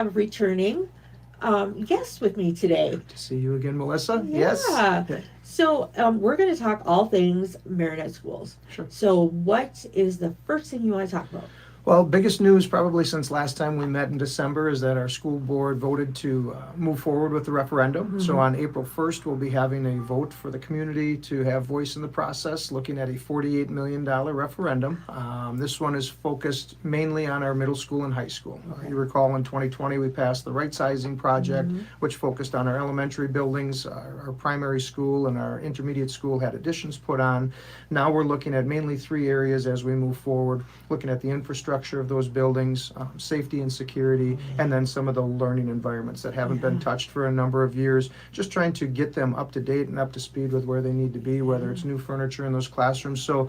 a returning guest with me today. Good to see you again, Melissa. Yes. Yeah. Okay. So we're going to talk all things Marinette schools. Sure. So what is the first thing you want to talk about? Well, biggest news probably since last time we met in December is that our school board voted to move forward with the referendum. So on April 1st, we'll be having a vote for the community to have voice in the process, looking at a $48 million referendum. This one is focused mainly on our middle school and high school. You recall in 2020, we passed the right sizing project, which focused on our elementary buildings. Our primary school and our intermediate school had additions put on. Now we're looking at mainly three areas as we move forward, looking at the infrastructure of those buildings, safety and security, and then some of the learning environments that haven't been touched for a number of years. Just trying to get them up to date and up to speed with where they need to be, whether it's new furniture in those classrooms. So,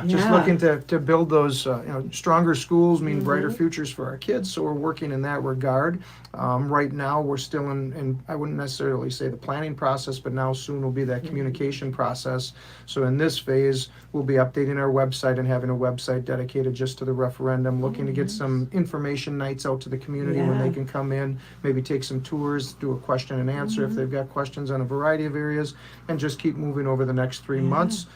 just looking to build those stronger schools mean brighter futures for our kids. So we're working in that regard. Right now, we're still in, I wouldn't necessarily say the planning process, but now soon will be that communication process. So in this phase, we'll be updating our website and having a website dedicated just to the referendum, looking to get some information nights out to the community when they can come in, maybe take some tours, do a question and answer if they've got questions on a variety of areas, and just keep moving over the next 3 months.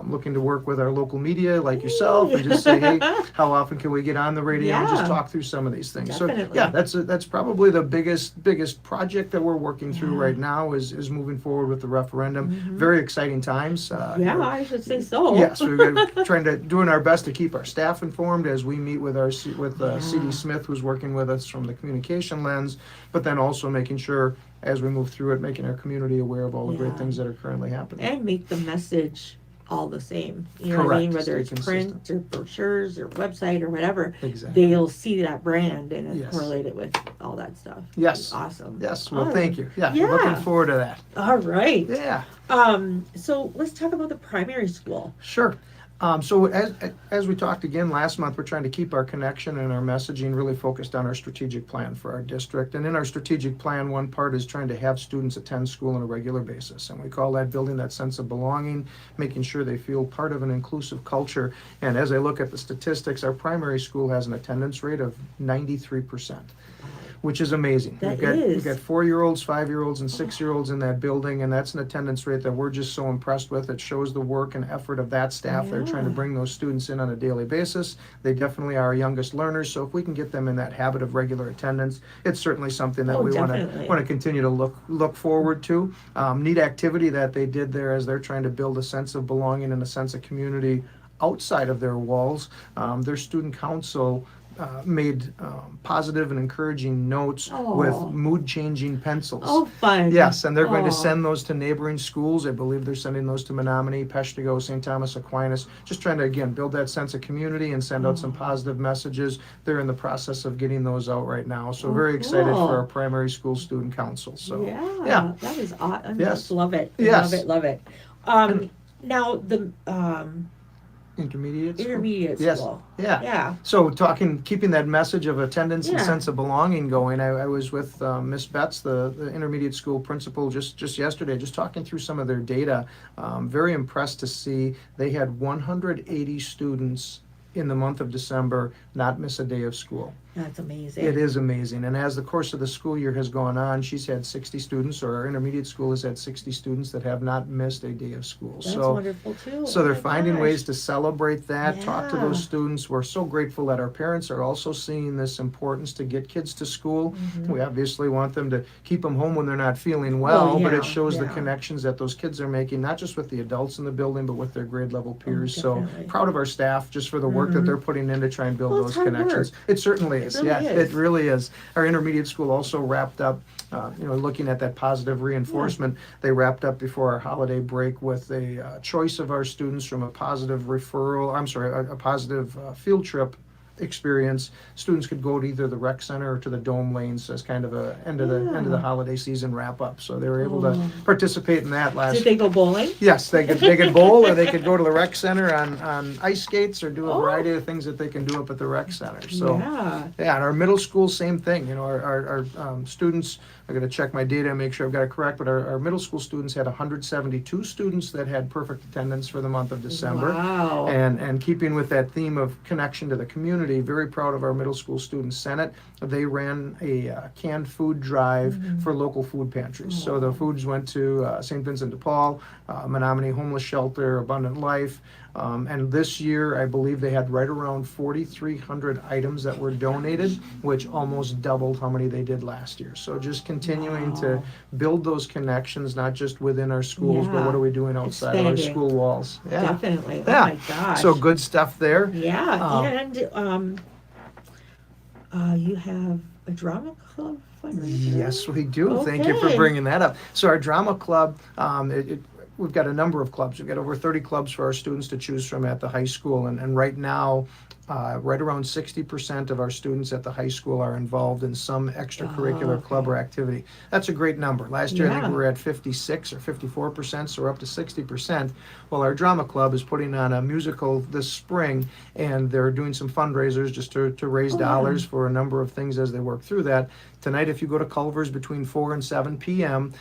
Looking to work with our local media like yourself and just say, hey, how often can we get on the radio and just talk through some of these things? Definitely. So that's probably the biggest project that we're working through right now is moving forward with the referendum. Very exciting times. I should say so. Yes, we're doing our best to keep our staff informed as we meet with C.D. Smith, who's working with us from the communication lens, but then also making sure as we move through it, making our community aware of all the great things that are currently happening. And make the message all the same. You know what I mean? Whether it's print or brochures or website or whatever, they'll see that brand and correlate it with all that stuff. Yes. Awesome. Yes. Well, thank you. Yeah. Looking forward to that. All right. Yeah. So let's talk about the primary school. Sure. So as we talked again last month, we're trying to keep our connection and our messaging really focused on our strategic plan for our district. And in our strategic plan, one part is trying to have students attend school on a regular basis. And we call that building that sense of belonging, making sure they feel part of an inclusive culture. And as I look at the statistics, our primary school has an attendance rate of 93%. Which is amazing. We've got 4-year-olds, 5-year-olds, and 6-year-olds in that building, and that's an attendance rate that we're just so impressed with. It shows the work and effort of that staff. They're trying to bring those students in on a daily basis. They definitely are our youngest learners, so if we can get them in that habit of regular attendance, it's certainly something that we want to continue to look forward to. Neat activity that they did there as they're trying to build a sense of belonging and a sense of community outside of their walls. Their student council made positive and encouraging notes with mood-changing pencils. Oh, fun. Yes, and they're going to send those to neighboring schools. I believe they're sending those to Menominee, Peshtigo, St. Thomas Aquinas, just trying to, again, build that sense of community and send out some positive messages. They're in the process of getting those out right now. So very excited for our primary school student council. So that is awesome. I Yes. just love it. Yes. Love it. Now, the intermediate school. Yeah. So keeping that message of attendance and sense of belonging going. I was with Miss Betts, the intermediate school principal, just yesterday, just talking through some of their data. Very impressed to see they had 180 students in the month of December not miss a day of school. That's amazing. It is amazing. And as the course of the school year has gone on, she's had 60 students, or our intermediate school has had 60 students that have not missed a day of school. That's wonderful too. So they're finding ways to celebrate that, talk to those students. We're so grateful that our parents are also seeing this importance to get kids to school. We obviously want them to keep them home when they're not feeling well, but it shows the connections that those kids are making, not just with the adults in the building, but with their grade level peers. So proud of our staff just for the work that they're putting in to try and build those connections. It certainly is. It really is. Our intermediate school also wrapped up, looking at that positive reinforcement. They wrapped up before our holiday break with a choice of our students from a positive a positive field trip experience. Students could go to either the rec center or to the dome lanes as kind of a end of the holiday season wrap up. So they were able to participate in that last. Did they go bowling? Yes, they could bowl, or they could go to the rec center on ice skates, or do a variety of things that they can do up at the rec center. So and our middle school, same thing. Our students. I got to check my data and make sure I've got it correct, but our middle school students had 172 students that had perfect attendance for the month of December. Wow. And keeping with that theme of connection to the community, community, very proud of our middle school student senate. They ran a canned food drive for local food pantries. So the foods went to St. Vincent de Paul, Menominee Homeless Shelter, Abundant Life, and this year I believe they had right around 4,300 items that were donated, which almost doubled how many they did last year. So just continuing to build those connections, not just within our schools, but what are we doing outside of our school walls? Definitely. Oh my gosh. So good stuff there. Yeah, and you have a drama club fundraiser? Yes, we do. Okay. Thank you for bringing that up. So our drama club, we've got a number of clubs. We've got over 30 clubs for our students to choose from at the high school. And right now, right around 60% of our students at the high school are involved in some extracurricular club or activity. That's a great number. Last year, I think we were at 56 or 54%, so we're up to 60%. Well, our drama club is putting on a musical this spring, and they're doing some fundraisers just to raise dollars for a number of things as they work through that. Tonight, if you go to Culver's between 4 and 7 p.m.,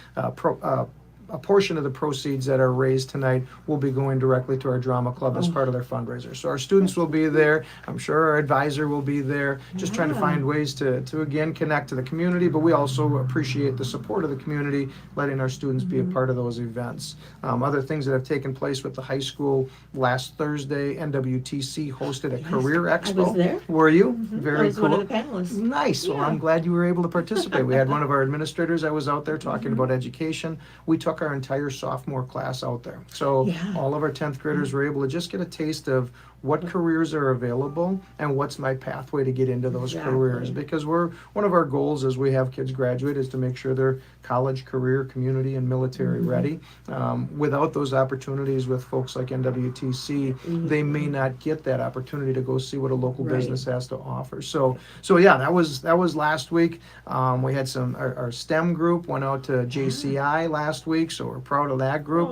a portion of the proceeds that are raised tonight will be going directly to our drama club as part of their fundraiser. So our students will be there. I'm sure our advisor will be there, just trying to find ways to again connect to the community, but we also appreciate the support of the community, letting our students be a part of those events. Other things that have taken place with the high school: last Thursday, NWTC hosted a career expo. I was there. Were you? Very I was cool. one of the panelists. Nice. Well, I'm glad you were able to participate. We had one of our administrators that was out there talking about education. We took our entire sophomore class out there. So all of our 10th graders were able to just get a taste of what careers are available and what's my pathway to get into those careers. Because one of our goals as we have kids graduate is to make sure they're college, career, community, and military ready. Without those opportunities with folks like NWTC, they may not get that opportunity to go see what a local business has to offer. So yeah, that was last week. We had our STEM group went out to JCI last week, so we're proud of that group.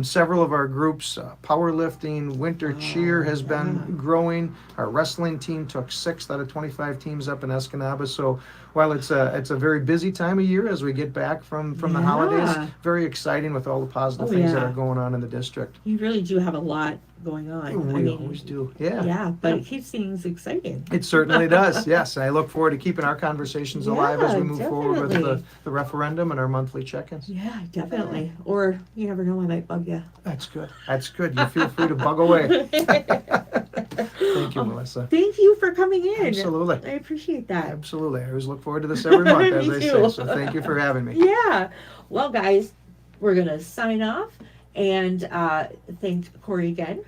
Several of our groups, powerlifting, winter cheer has been growing. Our wrestling team took 6 out of 25 teams up in Escanaba. So while it's a very busy time of year as we get back from the holidays, very exciting with all the positive things that are going on in the district. You really do have a lot going on. We always do. Yeah, but it keeps things exciting. It certainly does. Yes, and I look forward to keeping our conversations alive as we move forward with the referendum and our monthly check-ins. Yeah, definitely. Or you never know, I might bug you. That's good. That's good. You feel free to bug away. Thank you, Melissa. Thank you for coming in. Absolutely. I appreciate that. Absolutely. I always look forward to this every month, as I say. So thank you for having me. Yeah. Well, guys, we're going to sign off and thank Corey again.